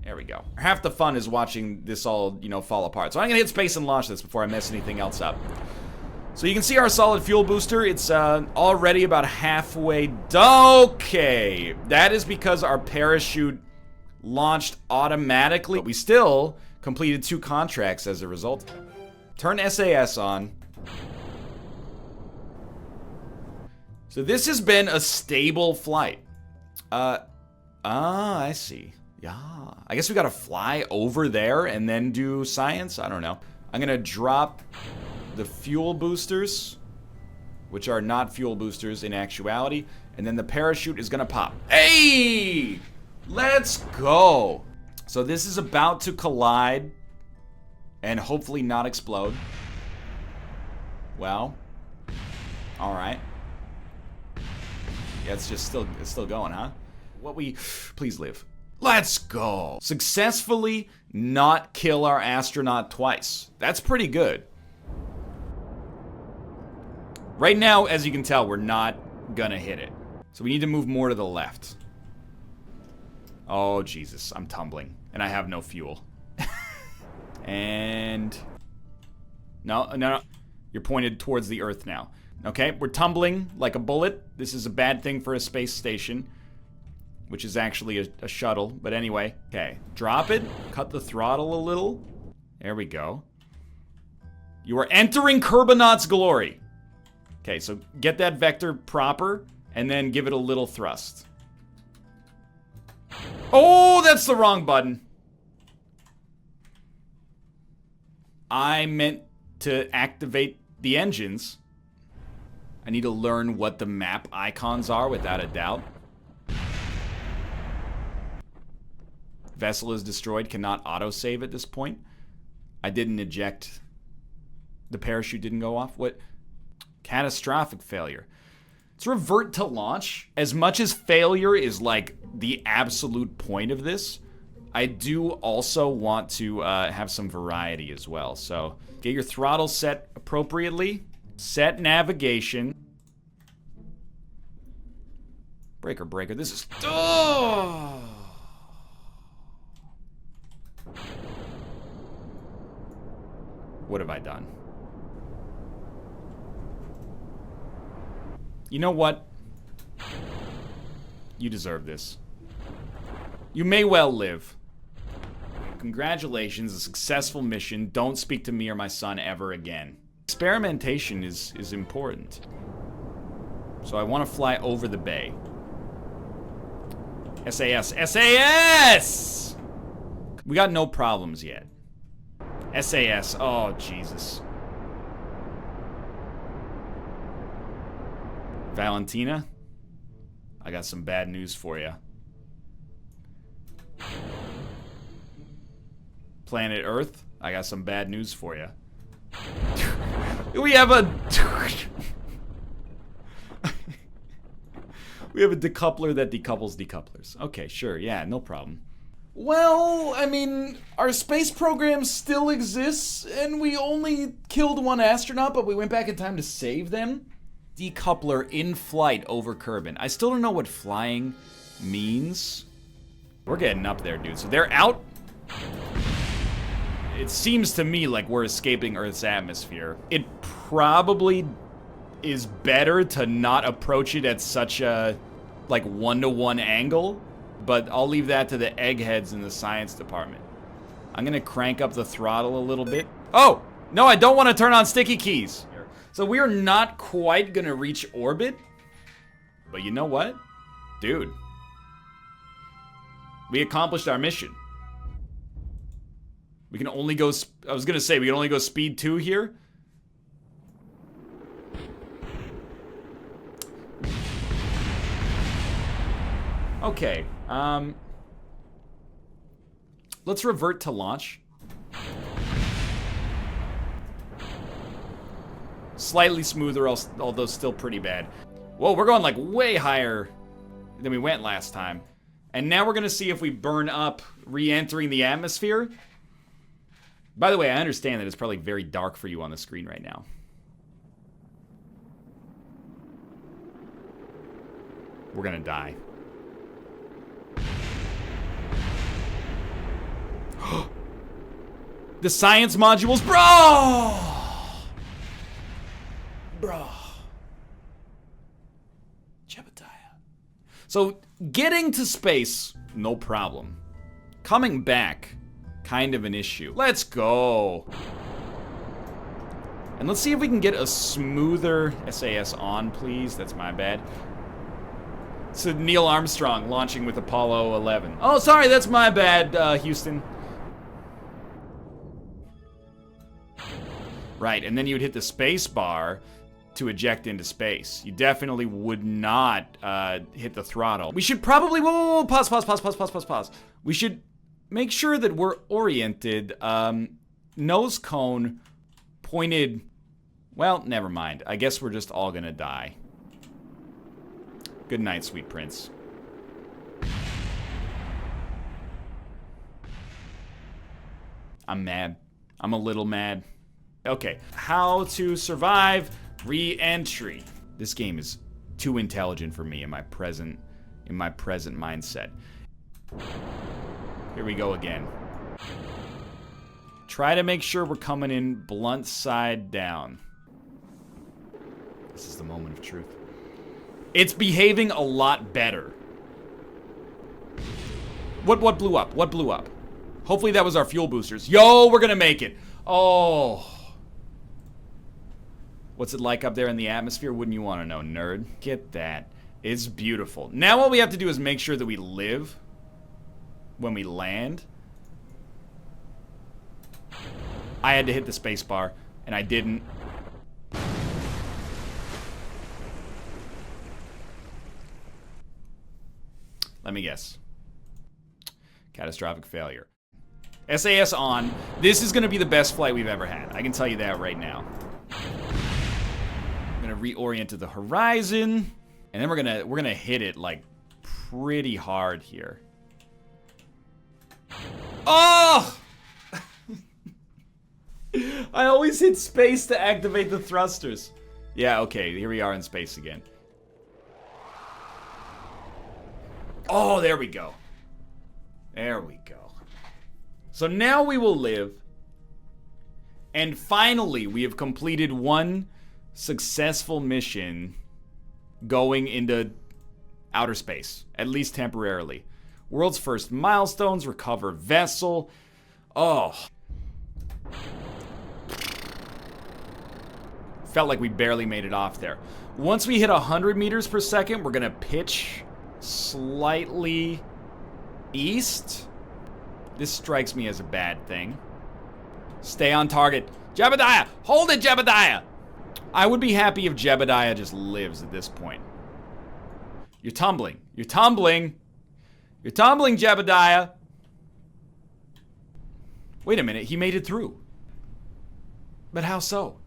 There we go. Half the fun is watching this all, you know, fall apart. So I'm gonna hit space and launch this before I mess anything else up. So you can see our solid fuel booster. It's already about halfway done. Okay, that is because our parachute launched automatically. But we still completed 2 contracts as a result. Turn SAS on. So this has been a stable flight. I see. Yeah. I guess we gotta fly over there and then do science? I don't know. I'm gonna drop the fuel boosters, which are not fuel boosters in actuality, and then the parachute is gonna pop. Hey! Let's go! So this is about to collide and hopefully not explode. Well, alright. Yeah, it's still going, huh? Please live. Let's go. Successfully not kill our astronaut twice. That's pretty good. Right now, as you can tell, we're not gonna hit it. So we need to move more to the left. Oh, Jesus, I'm tumbling. And I have no fuel. And... No. You're pointed towards the Earth now. Okay, we're tumbling like a bullet. This is a bad thing for a space station, which is actually a shuttle. But anyway, okay, drop it. Cut the throttle a little. There we go. You are entering Kerbinaut's glory. Okay, so get that vector proper, and then give it a little thrust. Oh, that's the wrong button. I meant to activate the engines. I need to learn what the map icons are without a doubt. Vessel is destroyed, cannot autosave at this point. I didn't eject. The parachute didn't go off. What? Catastrophic failure. Let's revert to launch. As much as failure is like the absolute point of this, I do also want to have some variety as well. So get your throttle set appropriately. Set navigation. Breaker. This is... Oh! What have I done? You know what? You deserve this. You may well live. Congratulations, a successful mission. Don't speak to me or my son ever again. Experimentation is important. So I want to fly over the bay. SAS. SAS! We got no problems yet. SAS. Oh, Jesus. Valentina, I got some bad news for you. Planet Earth, I got some bad news for you. We have a decoupler that decouples decouplers. Okay, sure, yeah, no problem. Well, I mean, our space program still exists, and we only killed 1 astronaut, but we went back in time to save them. Decoupler in flight over Kerbin. I still don't know what flying means. We're getting up there, dude. So they're out. It seems to me like we're escaping Earth's atmosphere. It probably is better to not approach it at such a, like, 1-to-1 angle, but I'll leave that to the eggheads in the science department. I'm gonna crank up the throttle a little bit. Oh! No, I don't want to turn on sticky keys. So we are not quite gonna reach orbit, but you know what? Dude. We accomplished our mission. We can only go, I was gonna say, we can only go speed 2 here. Okay, let's revert to launch. Slightly smoother, although still pretty bad. Whoa, we're going like way higher than we went last time. And now we're gonna see if we burn up re-entering the atmosphere. By the way, I understand that it's probably very dark for you on the screen right now. We're gonna die. The science modules, bro! Bro. Jebediah. So, getting to space, no problem. Coming back, kind of an issue. Let's go. And let's see if we can get a smoother SAS on, please. That's my bad. So Neil Armstrong launching with Apollo 11. Oh, sorry, that's my bad, Houston. Right, and then you'd hit the space bar to eject into space. You definitely would not hit the throttle. We should probably, whoa, pause. We should make sure that we're oriented, nose cone pointed, well, never mind. I guess we're just all gonna die. Good night, sweet prince. I'm mad. I'm a little mad. Okay, how to survive Reentry. This game is too intelligent for me in my present mindset. Here we go again. Try to make sure we're coming in blunt side down. This is the moment of truth. It's behaving a lot better. What blew up? What blew up? Hopefully that was our fuel boosters. Yo, we're gonna make it. Oh. What's it like up there in the atmosphere? Wouldn't you want to know, nerd? Get that. It's beautiful. Now what we have to do is make sure that we live when we land. I had to hit the space bar, and I didn't. Let me guess. Catastrophic failure. SAS on. This is going to be the best flight we've ever had. I can tell you that right now. I'm going to reorient to the horizon, and then we're going to hit it like pretty hard here. Oh! I always hit space to activate the thrusters. Yeah, okay, here we are in space again. Oh, there we go. There we go. So now we will live. And finally, we have completed one successful mission going into outer space, at least temporarily. World's first milestones, recover vessel. Oh. Felt like we barely made it off there. Once we hit 100 meters per second, we're gonna pitch slightly east. This strikes me as a bad thing. Stay on target. Jebediah! Hold it, Jebediah! I would be happy if Jebediah just lives at this point. You're tumbling. You're tumbling. You're tumbling, Jebediah. Wait a minute, he made it through. But how so?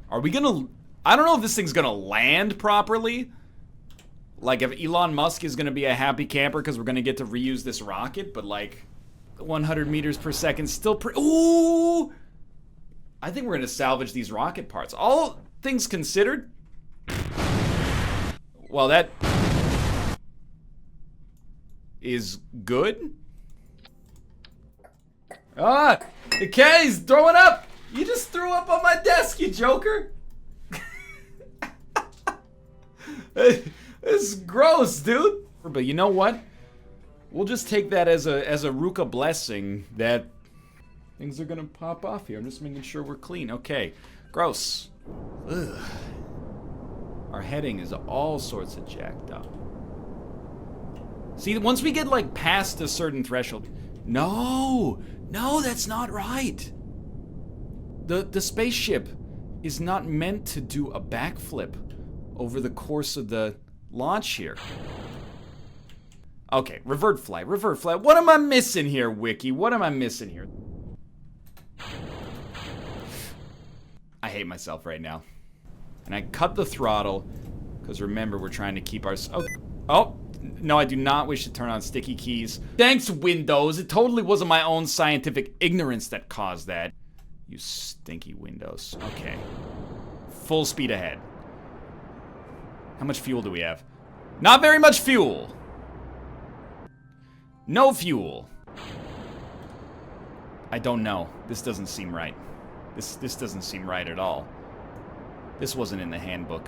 Are we gonna... I don't know if this thing's gonna land properly. Like, if Elon Musk is gonna be a happy camper because we're gonna get to reuse this rocket, but like, 100 meters per second still ooh! I think we're gonna salvage these rocket parts. All things considered... Well, that... is good. Ah! Okay, he's throwing up! You just threw up on my desk, you joker! This is gross, dude. But you know what? We'll just take that as a Ruka blessing that things are gonna pop off here. I'm just making sure we're clean. Okay, gross. Ugh. Our heading is all sorts of jacked up. See, once we get like past a certain threshold, no, that's not right. The spaceship is not meant to do a backflip over the course of the launch here. Okay, revert flight. What am I missing here, Wiki? What am I missing here? I hate myself right now. And I cut the throttle, because remember, we're trying to keep our... Oh, no, I do not wish to turn on sticky keys. Thanks, Windows. It totally wasn't my own scientific ignorance that caused that. You stinky Windows. Okay. Full speed ahead. How much fuel do we have? Not very much fuel. No fuel. I don't know. This doesn't seem right. This doesn't seem right at all. This wasn't in the handbook.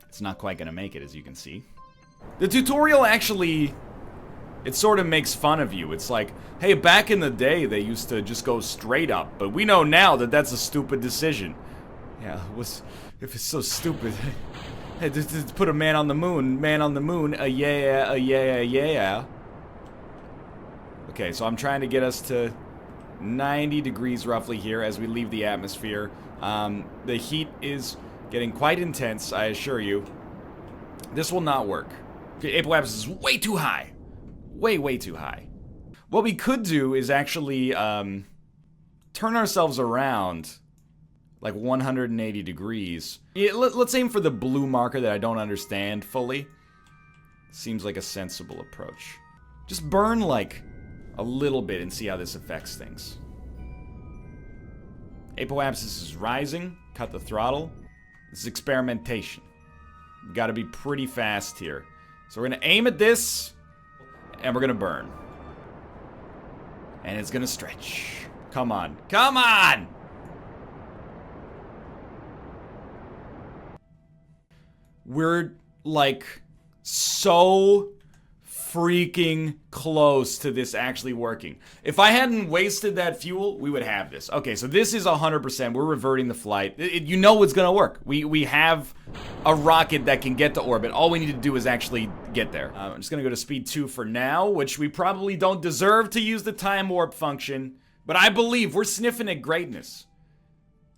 It's not quite gonna make it, as you can see. The tutorial actually, it sort of makes fun of you. It's like, hey, back in the day, they used to just go straight up, but we know now that that's a stupid decision. Yeah, if it's so stupid. Hey, just put a man on the moon, yeah. Okay, so I'm trying to get us to 90 degrees roughly here as we leave the atmosphere. The heat is getting quite intense, I assure you. This will not work. Okay, apoapsis is way too high. Way too high. What we could do is actually turn ourselves around like 180 degrees. Yeah, let's aim for the blue marker that I don't understand fully. Seems like a sensible approach. Just burn like a little bit and see how this affects things. Apoapsis is rising. Cut the throttle. This is experimentation. We gotta be pretty fast here. So we're gonna aim at this, and we're gonna burn. And it's gonna stretch. Come on. Come on! We're, like, so freaking close to this actually working. If I hadn't wasted that fuel, we would have this. Okay, so this is 100%. We're reverting the flight. You know it's gonna work. We have a rocket that can get to orbit. All we need to do is actually get there. I'm just gonna go to speed 2 for now, which we probably don't deserve to use the time warp function, but I believe we're sniffing at greatness.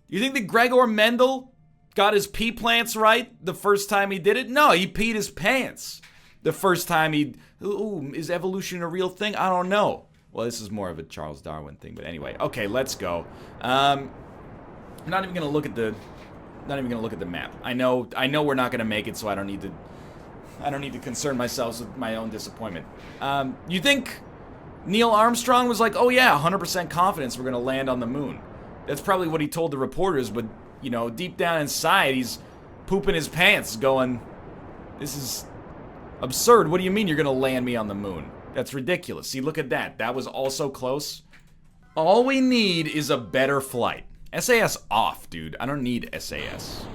You think that Gregor Mendel got his pee plants right the first time he did it? No, he peed his pants the first time he... Ooh, is evolution a real thing? I don't know. Well, this is more of a Charles Darwin thing, but anyway. Okay, let's go. I'm not even gonna look at the... Not even gonna look at the map. I know we're not gonna make it, so I don't need to concern myself with my own disappointment. You think Neil Armstrong was like, oh yeah, 100% confidence we're gonna land on the moon? That's probably what he told the reporters, but, you know, deep down inside, he's pooping his pants going, this is absurd. What do you mean you're gonna land me on the moon? That's ridiculous. See, look at that. That was also close. All we need is a better flight. SAS off, dude. I don't need SAS.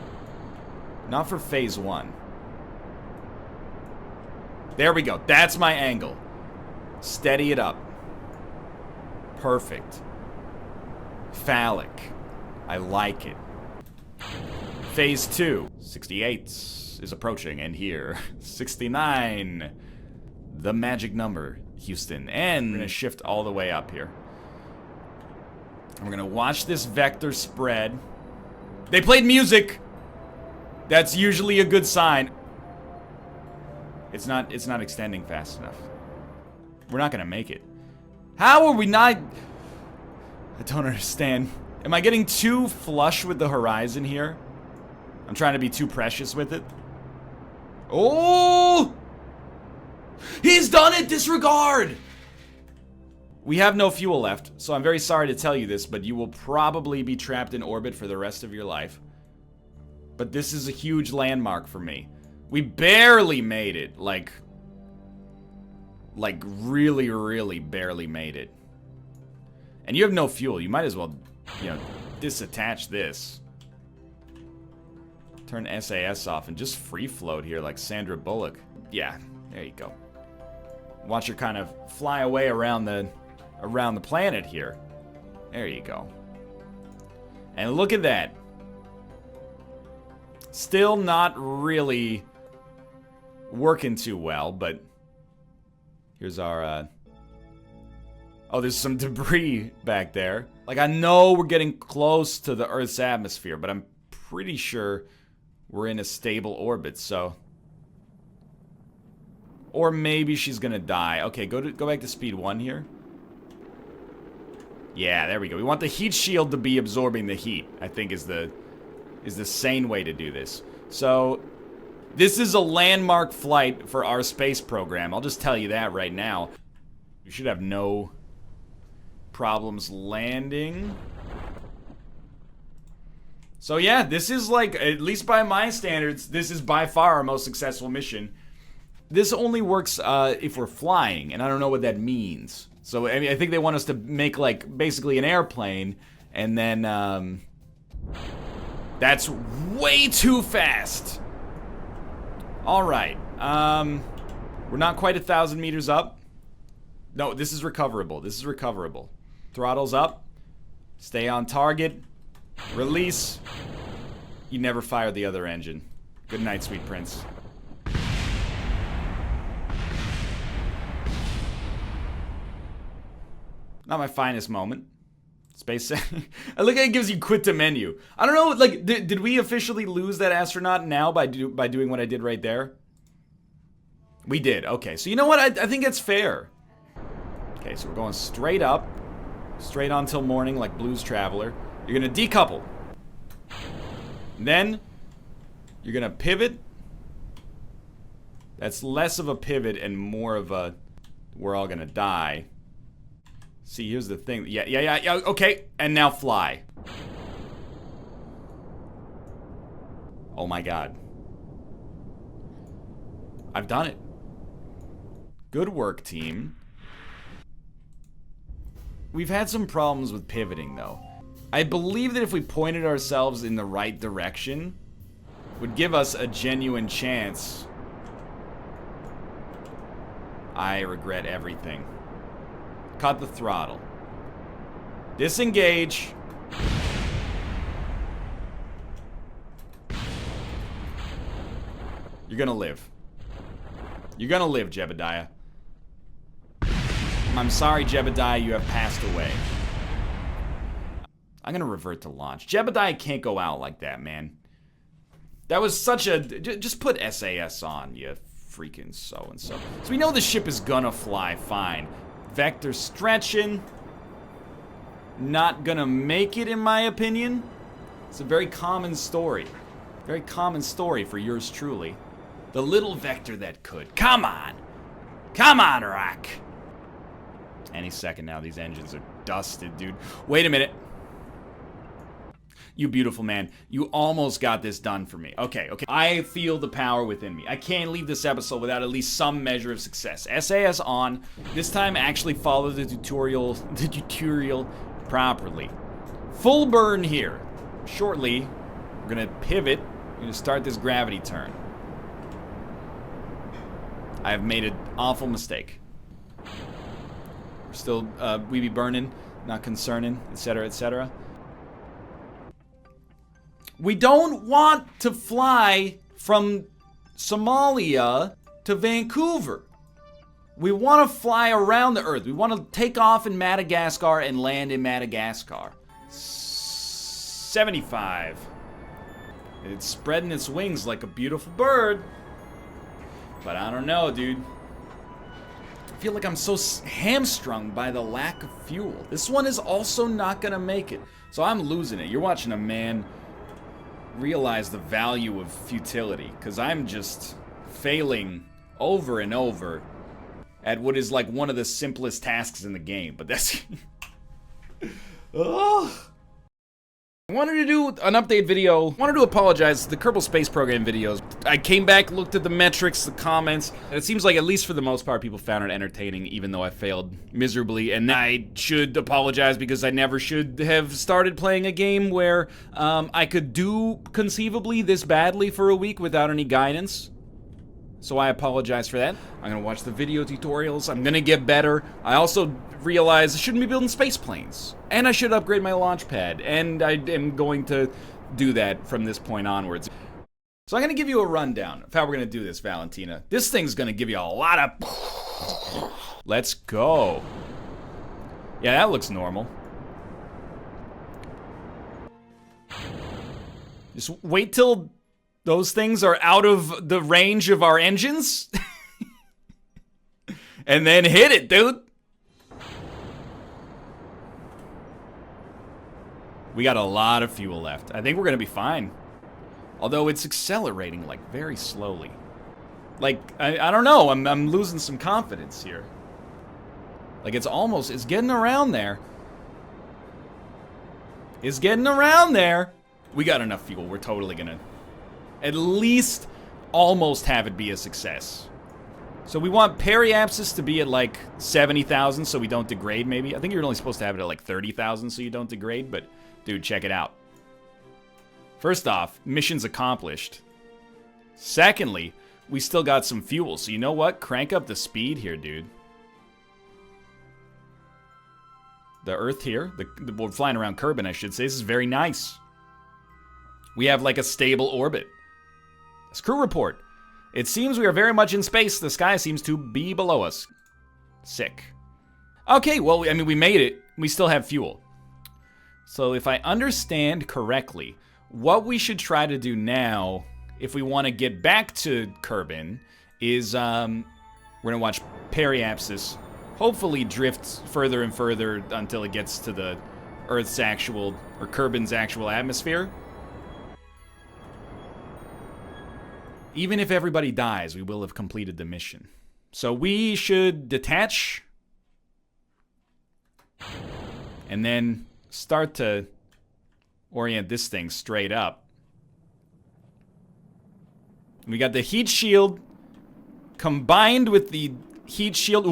Not for phase 1. There we go. That's my angle. Steady it up. Perfect. Phallic. I like it. Phase 2. 68 is approaching, and here. 69. The magic number, Houston. And we're gonna shift all the way up here. And we're gonna watch this vector spread. They played music! That's usually a good sign. It's not extending fast enough. We're not gonna make it. How are we not... I don't understand. Am I getting too flush with the horizon here? I'm trying to be too precious with it. Oh! He's done it! Disregard! We have no fuel left, so I'm very sorry to tell you this, but you will probably be trapped in orbit for the rest of your life. But this is a huge landmark for me. We barely made it. Like really, really barely made it. And you have no fuel. You might as well, you know, disattach this. Turn SAS off and just free float here like Sandra Bullock. Yeah, there you go. Watch her kind of fly away around the planet here. There you go. And look at that. Still not really working too well, but here's our oh, there's some debris back there. Like, I know we're getting close to the Earth's atmosphere, but I'm pretty sure we're in a stable orbit, so... Or maybe she's gonna die. Okay, go back to speed 1 here. Yeah, there we go. We want the heat shield to be absorbing the heat, I think is the sane way to do this. So, this is a landmark flight for our space program. I'll just tell you that right now. We should have no problems landing. So yeah, this is like, at least by my standards, this is by far our most successful mission. This only works if we're flying, and I don't know what that means. So, I mean, I think they want us to make, like, basically an airplane, and then, that's way too fast! Alright, we're not quite 1,000 meters up. No, this is recoverable. This is recoverable. Throttles up. Stay on target. Release. You never fire the other engine. Good night, sweet prince. Not my finest moment. Space. I look at it gives you quit to menu. I don't know, like, did we officially lose that astronaut now by doing what I did right there? We did. Okay, so you know what? I think it's fair. Okay, so we're going straight up. Straight on till morning like Blues Traveler. You're gonna decouple. Then, you're gonna pivot. That's less of a pivot and more of a, we're all gonna die. See, here's the thing. Yeah, okay. And now fly. Oh my god. I've done it. Good work, team. We've had some problems with pivoting, though. I believe that if we pointed ourselves in the right direction, would give us a genuine chance. I regret everything. Cut the throttle. Disengage. You're gonna live. You're gonna live, Jebediah. I'm sorry, Jebediah, you have passed away. I'm gonna revert to launch. Jebediah can't go out like that, man. That was such a... Just put SAS on, you freaking so-and-so. So we know the ship is gonna fly fine. Vector stretching. Not gonna make it, in my opinion. It's a very common story. Very common story for yours truly. The little vector that could. Come on! Come on, Rock! Any second now, these engines are dusted, dude. Wait a minute. You beautiful man. You almost got this done for me. Okay. I feel the power within me. I can't leave this episode without at least some measure of success. SAS on. This time, actually follow the tutorial properly. Full burn here. Shortly, we're gonna pivot. We're gonna start this gravity turn. I have made an awful mistake. We're still, we be burning, not concerning, etc., etc. We don't want to fly from Somalia to Vancouver. We want to fly around the Earth. We want to take off in Madagascar and land in Madagascar. 75. It's spreading its wings like a beautiful bird. But I don't know, dude. I feel like I'm so hamstrung by the lack of fuel. This one is also not gonna make it. So I'm losing it. You're watching a man realize the value of futility, because I'm just failing over and over at what is like one of the simplest tasks in the game. But that's... Ugh. I wanted to do an update video. I wanted to apologize to the Kerbal Space Program videos. I came back, looked at the metrics, the comments, and it seems like, at least for the most part, people found it entertaining, even though I failed miserably. And I should apologize because I never should have started playing a game where I could do conceivably this badly for a week without any guidance. So I apologize for that. I'm gonna watch the video tutorials. I'm gonna get better. I also realize I shouldn't be building space planes. And I should upgrade my launch pad. And I am going to do that from this point onwards. So I'm gonna give you a rundown of how we're gonna do this, Valentina. This thing's gonna give you a lot of... Let's go. Yeah, that looks normal. Just wait till those things are out of the range of our engines. And then hit it, dude. We got a lot of fuel left. I think we're gonna be fine. Although it's accelerating, like, very slowly. Like, I don't know, I'm losing some confidence here. Like, it's getting around there. It's getting around there. We got enough fuel, we're totally gonna at least almost have it be a success. So we want periapsis to be at like 70,000 so we don't degrade, maybe. I think you're only supposed to have it at like 30,000 so you don't degrade, but dude, check it out. First off, mission's accomplished. Secondly, we still got some fuel, so you know what? Crank up the speed here, dude. The Earth here, we're flying around Kerbin, I should say. This is very nice. We have like a stable orbit. This crew report. It seems we are very much in space. The sky seems to be below us. Sick. Okay, well, I mean, we made it. We still have fuel. So if I understand correctly, what we should try to do now, if we want to get back to Kerbin, is we're going to watch periapsis hopefully drift further and further until it gets to the Earth's actual, or Kerbin's actual atmosphere. Even if everybody dies, we will have completed the mission. So we should detach and then start to orient this thing straight up. We got the heat shield combined with the heat shield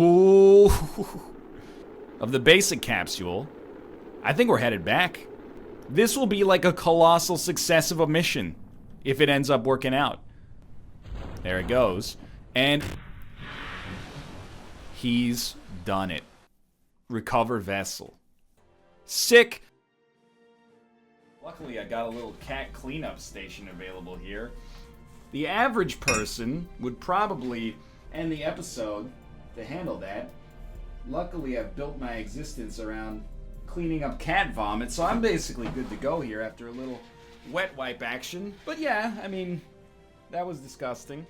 of the basic capsule. I think we're headed back. This will be like a colossal success of a mission if it ends up working out. There it goes. And he's done it. Recover vessel. Sick. Luckily, I got a little cat cleanup station available here. The average person would probably end the episode to handle that. Luckily, I've built my existence around cleaning up cat vomit, so I'm basically good to go here after a little wet wipe action. But yeah, I mean, that was disgusting.